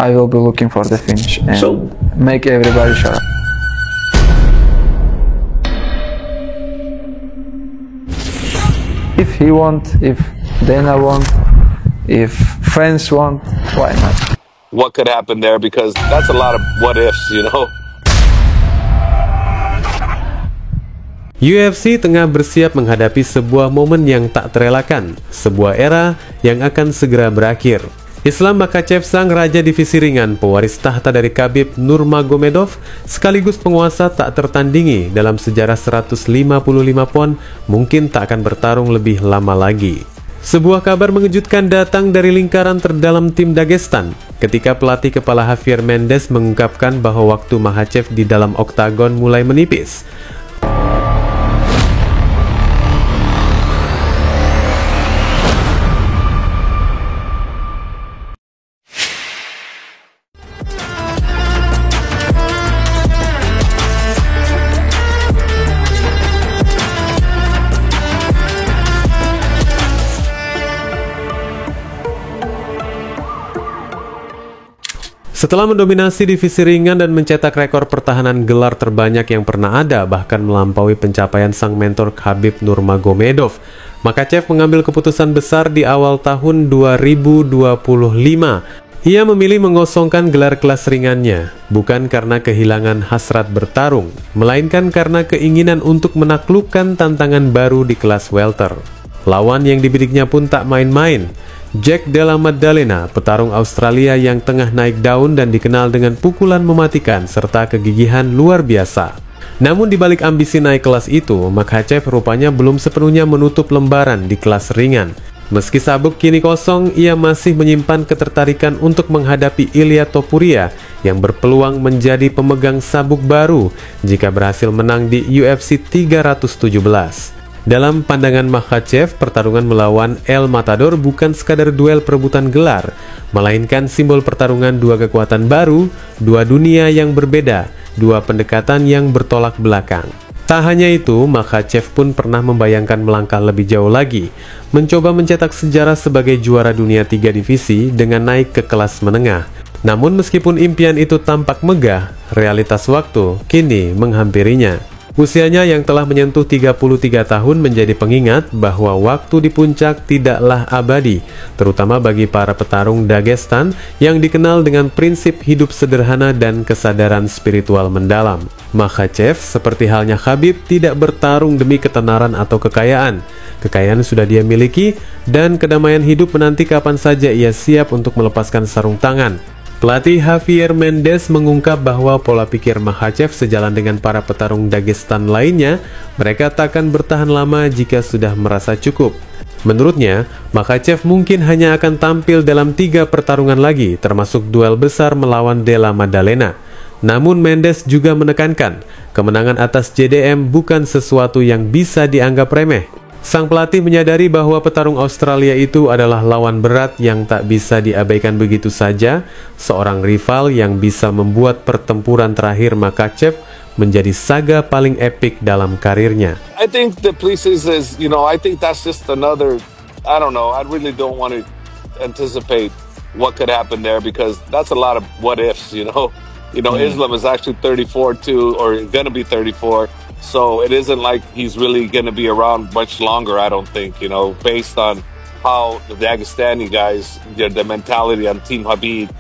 I will be looking for the finish and make everybody shut up. If he want, if Dana want, if fans want, why not? What could happen there, because that's a lot of what ifs, you know. UFC tengah bersiap menghadapi sebuah momen yang tak terelakkan, sebuah era yang akan segera berakhir. Islam Makhachev, sang raja divisi ringan, pewaris tahta dari Khabib Nurmagomedov, sekaligus penguasa tak tertandingi dalam sejarah 155 pon, mungkin tak akan bertarung lebih lama lagi. Sebuah kabar mengejutkan datang dari lingkaran terdalam tim Dagestan, ketika pelatih kepala Javier Mendes mengungkapkan bahwa waktu Makhachev di dalam oktagon mulai menipis. Setelah mendominasi divisi ringan dan mencetak rekor pertahanan gelar terbanyak yang pernah ada, bahkan melampaui pencapaian sang mentor Khabib Nurmagomedov, Makhachev mengambil keputusan besar di awal tahun 2025. Ia memilih mengosongkan gelar kelas ringannya, bukan karena kehilangan hasrat bertarung, melainkan karena keinginan untuk menaklukkan tantangan baru di kelas welter. Lawan yang dibidiknya pun tak main-main. Jack Della Maddalena, petarung Australia yang tengah naik daun dan dikenal dengan pukulan mematikan serta kegigihan luar biasa. Namun di balik ambisi naik kelas itu, Makhachev rupanya belum sepenuhnya menutup lembaran di kelas ringan. Meski sabuk kini kosong, ia masih menyimpan ketertarikan untuk menghadapi Ilia Topuria yang berpeluang menjadi pemegang sabuk baru jika berhasil menang di UFC 317. Dalam pandangan Makhachev, pertarungan melawan El Matador bukan sekadar duel perebutan gelar, melainkan simbol pertarungan dua kekuatan baru, dua dunia yang berbeda, dua pendekatan yang bertolak belakang. Tak hanya itu, Makhachev pun pernah membayangkan melangkah lebih jauh lagi, mencoba mencetak sejarah sebagai juara dunia 3 divisi dengan naik ke kelas menengah. Namun meskipun impian itu tampak megah, realitas waktu kini menghampirinya. Usianya yang telah menyentuh 33 tahun menjadi pengingat bahwa waktu di puncak tidaklah abadi, terutama bagi para petarung Dagestan yang dikenal dengan prinsip hidup sederhana dan kesadaran spiritual mendalam. Makhachev, seperti halnya Khabib, tidak bertarung demi ketenaran atau kekayaan. Kekayaan sudah dia miliki, dan kedamaian hidup menanti kapan saja ia siap untuk melepaskan sarung tangan. Pelatih Javier Mendes mengungkap bahwa pola pikir Makhachev sejalan dengan para petarung Dagestan lainnya, mereka tak akan bertahan lama jika sudah merasa cukup. Menurutnya, Makhachev mungkin hanya akan tampil dalam 3 pertarungan lagi, termasuk duel besar melawan Della Maddalena. Namun Mendes juga menekankan, kemenangan atas JDM bukan sesuatu yang bisa dianggap remeh. Sang pelatih menyadari bahwa petarung Australia itu adalah lawan berat yang tak bisa diabaikan begitu saja, seorang rival yang bisa membuat pertempuran terakhir Makhachev menjadi saga paling epik dalam karirnya. I think the places is, I think that's just another, I don't know, I really don't want to anticipate what could happen there, because that's a lot of what ifs, Islam is actually 34 too, or gonna be 34. So it isn't like he's really going to be around much longer, I don't think, based on how the Dagestani guys, the mentality on Team Khabib,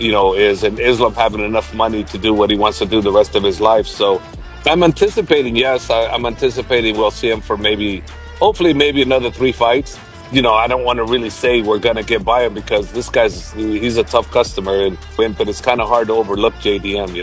is, and Islam having enough money to do what he wants to do the rest of his life. So I'm anticipating, I'm anticipating we'll see him for hopefully another 3 fights. I don't want to really say we're going to get by him, because this he's a tough customer, but it's kind of hard to overlook JDM,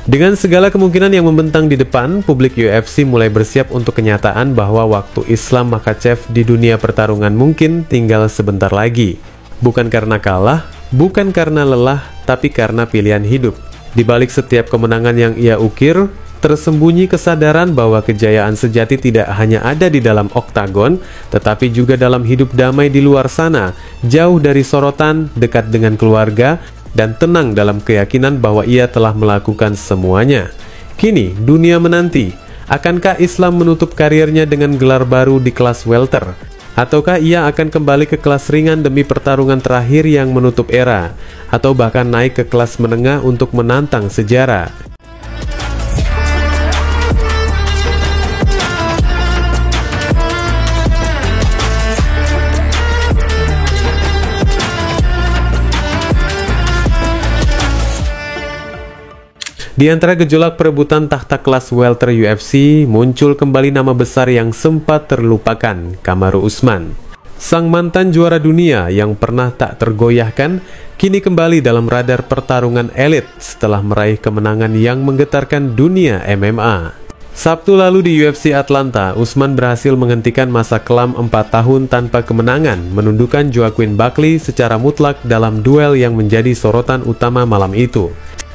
Dengan segala kemungkinan yang membentang di depan, publik UFC mulai bersiap untuk kenyataan bahwa waktu Islam Makhachev di dunia pertarungan mungkin tinggal sebentar lagi. Bukan karena kalah, bukan karena lelah, tapi karena pilihan hidup. Di balik setiap kemenangan yang ia ukir, tersembunyi kesadaran bahwa kejayaan sejati tidak hanya ada di dalam oktagon, tetapi juga dalam hidup damai di luar sana, jauh dari sorotan, dekat dengan keluarga, dan tenang dalam keyakinan bahwa ia telah melakukan semuanya. Kini, dunia menanti, akankah Islam menutup karirnya dengan gelar baru di kelas welter? Ataukah ia akan kembali ke kelas ringan demi pertarungan terakhir yang menutup era, atau bahkan naik ke kelas menengah untuk menantang sejarah? Di antara gejolak perebutan tahta kelas welter UFC, muncul kembali nama besar yang sempat terlupakan, Kamaru Usman. Sang mantan juara dunia yang pernah tak tergoyahkan, kini kembali dalam radar pertarungan elit setelah meraih kemenangan yang menggetarkan dunia MMA. Sabtu lalu di UFC Atlanta, Usman berhasil menghentikan masa kelam 4 tahun tanpa kemenangan, menundukkan Joaquin Buckley secara mutlak dalam duel yang menjadi sorotan utama malam itu.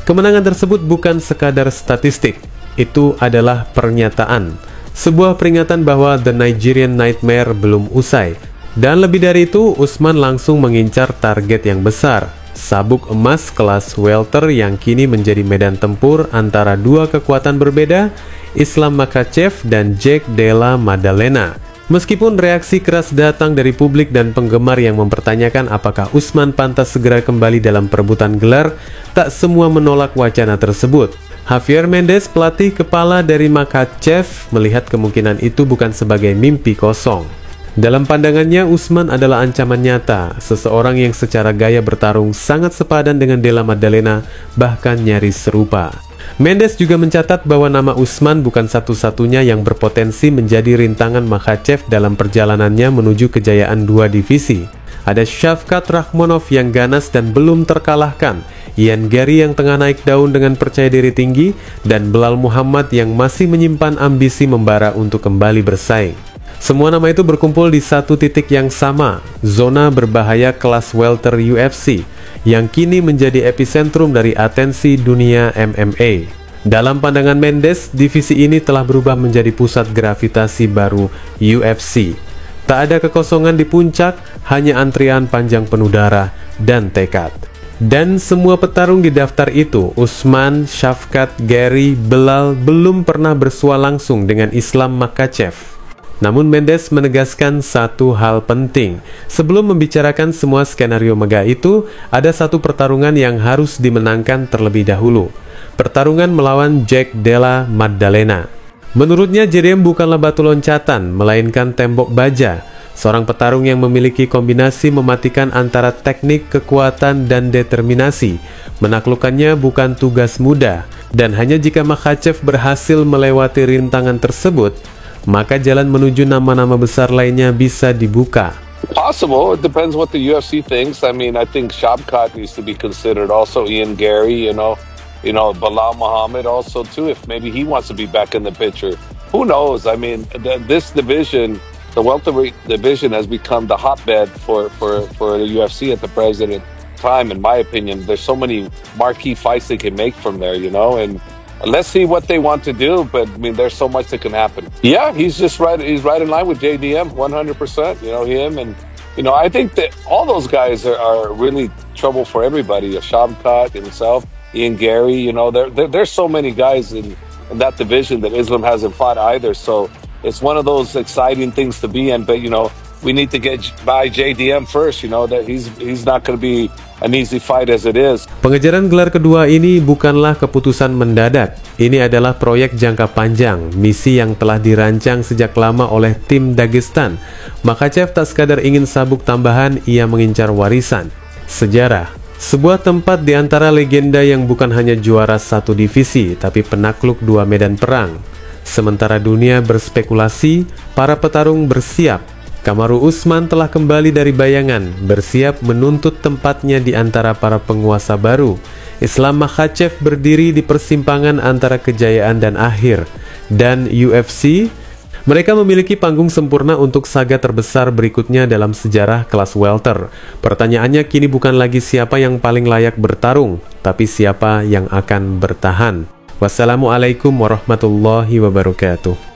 Kemenangan tersebut bukan sekadar statistik, itu adalah pernyataan. Sebuah peringatan bahwa The Nigerian Nightmare belum usai. Dan lebih dari itu, Usman langsung mengincar target yang besar. Sabuk emas kelas welter yang kini menjadi medan tempur antara dua kekuatan berbeda, Islam Makhachev dan Jack Della Maddalena. Meskipun reaksi keras datang dari publik dan penggemar yang mempertanyakan apakah Usman pantas segera kembali dalam perebutan gelar, tak semua menolak wacana tersebut. Javier Mendes, pelatih kepala dari Makhachev, melihat kemungkinan itu bukan sebagai mimpi kosong. Dalam pandangannya, Usman adalah ancaman nyata, seseorang yang secara gaya bertarung sangat sepadan dengan Della Maddalena, bahkan nyaris serupa. Mendes juga mencatat bahwa nama Usman bukan satu-satunya yang berpotensi menjadi rintangan Makhachev dalam perjalanannya menuju kejayaan dua divisi. Ada Shavkat Rakhmonov yang ganas dan belum terkalahkan, Ian Gary yang tengah naik daun dengan percaya diri tinggi, dan Belal Muhammad yang masih menyimpan ambisi membara untuk kembali bersaing. Semua nama itu berkumpul di satu titik yang sama, zona berbahaya kelas welter UFC, yang kini menjadi epicentrum dari atensi dunia MMA. Dalam pandangan Mendes, divisi ini telah berubah menjadi pusat gravitasi baru UFC. Tak ada kekosongan di puncak, hanya antrian panjang penuh darah dan tekad. Dan semua petarung di daftar itu, Usman, Shavkat, Gary, Belal, belum pernah bersua langsung dengan Islam Makhachev. Namun Mendes menegaskan satu hal penting. Sebelum membicarakan semua skenario megah itu, ada satu pertarungan yang harus dimenangkan terlebih dahulu. Pertarungan melawan Jack Della Maddalena. Menurutnya JDM bukanlah batu loncatan, melainkan tembok baja. Seorang petarung yang memiliki kombinasi mematikan antara teknik, kekuatan, dan determinasi. Menaklukkannya bukan tugas mudah, dan hanya jika Makhachev berhasil melewati rintangan tersebut, maka jalan menuju nama-nama besar lainnya bisa dibuka. Possible. It depends what the UFC thinks. I mean, I think Shavkat needs to be considered. Also, Ian Gary, you know, Belal Muhammad also too. If maybe he wants to be back in the picture, who knows? I mean, this division, the welterweight division, has become the hotbed for the UFC at the present time. In my opinion, there's so many marquee fights they can make from there, you know, and let's see what they want to do, but I mean, there's so much that can happen. Yeah, he's just right. He's right in line with JDM, 100%. You know, him and, you know, I think that all those guys are really trouble for everybody. Shavkat himself, Ian Gary, you know, there's so many guys in that division that Islam hasn't fought either. So it's one of those exciting things to be in. But, you know, we need to get by JDM first, you know, that he's not going to be an easy fight as it is. Pengejaran gelar kedua ini bukanlah keputusan mendadak. Ini adalah proyek jangka panjang, misi yang telah dirancang sejak lama oleh tim Dagestan. Makhachev tak sekadar ingin sabuk tambahan, ia mengincar warisan. Sejarah, sebuah tempat di antara legenda yang bukan hanya juara satu divisi, tapi penakluk dua medan perang. Sementara dunia berspekulasi, para petarung bersiap. Kamaru Usman telah kembali dari bayangan, bersiap menuntut tempatnya di antara para penguasa baru. Islam Makhachev berdiri di persimpangan antara kejayaan dan akhir. Dan UFC, mereka memiliki panggung sempurna untuk saga terbesar berikutnya dalam sejarah kelas welter. Pertanyaannya kini bukan lagi siapa yang paling layak bertarung, tapi siapa yang akan bertahan. Wassalamualaikum warahmatullahi wabarakatuh.